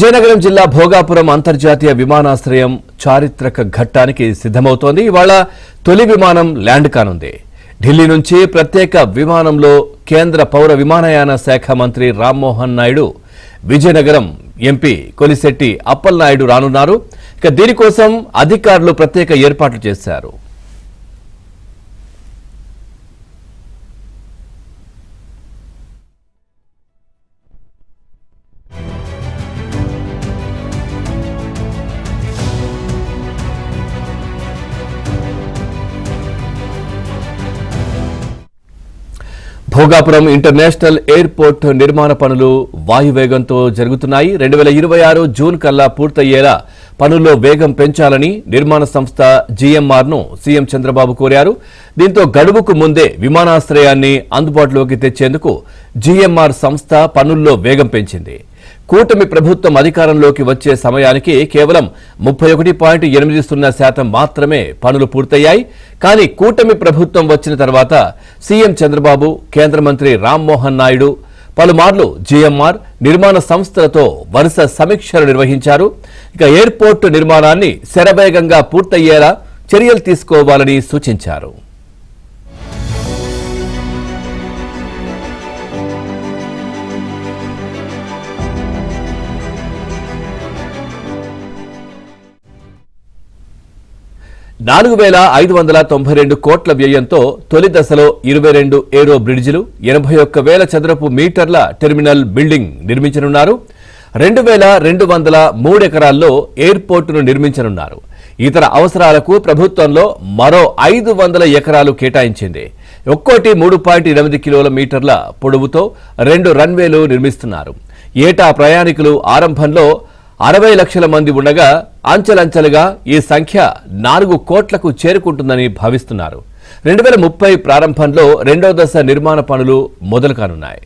విజయనగరం జిల్లా భోగాపురం అంతర్జాతీయ విమానాశ్రయం చారిత్రక ఘట్టానికి సిద్ధమవుతోంది. ఇవాళ తొలి విమానం ల్యాండ్ కానుంది. ఢిల్లీ నుంచి ప్రత్యేక విమానంలో కేంద్ర పౌర విమానయాన శాఖ మంత్రి రామ్మోహన్ నాయుడు, విజయనగరం ఎంపీ కొలిశెట్టి అప్పలనాయుడు రానున్నారు. ఇక దీనికోసం అధికారులు ప్రత్యేక ఏర్పాట్లు చేశారు. భోగాపురం ఇంటర్నేషనల్ ఎయిర్పోర్ట్ నిర్మాణ పనులు వాయువేగంతో జరుగుతున్నాయి. 2026 జూన్ కల్లా పూర్తయ్యేలా పనుల్లో వేగం పెంచాలని నిర్మాణ సంస్థ జీఎంఆర్ను సీఎం చంద్రబాబు కోరారు. దీంతో గడువుకు ముందే విమానాశ్రయాన్ని అందుబాటులోకి తెచ్చేందుకు జీఎంఆర్ సంస్థ పనుల్లో వేగం పెంచింది. కూటమి ప్రభుత్వం అధికారంలోకి వచ్చే సమయానికి కేవలం 31.80% మాత్రమే పనులు పూర్తయ్యాయి. కానీ కూటమి ప్రభుత్వం వచ్చిన తర్వాత సీఎం చంద్రబాబు, కేంద్ర మంత్రి రామ్మోహన్ నాయుడు పలుమార్లు జీఎంఆర్ నిర్మాణ సంస్థలతో వరుస సమీక్షలు నిర్వహించారు. ఇక ఎయిర్పోర్టు నిర్మాణాన్ని శరవేగంగా పూర్తయ్యేలా చర్యలు తీసుకోవాలని సూచించారు. $4,592 కోట్ల వ్యయంతో తొలి దశలో 22 ఏరో బ్రిడ్జిలు, 81,000 చదరపు మీటర్ల టెర్మినల్ బిల్డింగ్ నిర్మించనున్నారు. 2,203 ఎకరాల్లో ఎయిర్పోర్టును నిర్మించనున్నారు. ఇతర అవసరాలకు ప్రభుత్వంలో మరో 500 ఎకరాలు కేటాయించింది. ఒక్కోటి 3.8 కిలోమీటర్ల పొడవుతో 2 రన్వేలు నిర్మిస్తున్నారు. ఏటా ప్రయాణికులు ఆరంభంలో 60 లక్షల మంది ఉండగా అంచెలంచెలుగా ఈ సంఖ్య 4 కోట్లకు చేరుకుంటుందని భావిస్తున్నారు. 2030 ప్రారంభంలో రెండో దశ నిర్మాణ పనులు మొదలు కానున్నాయి.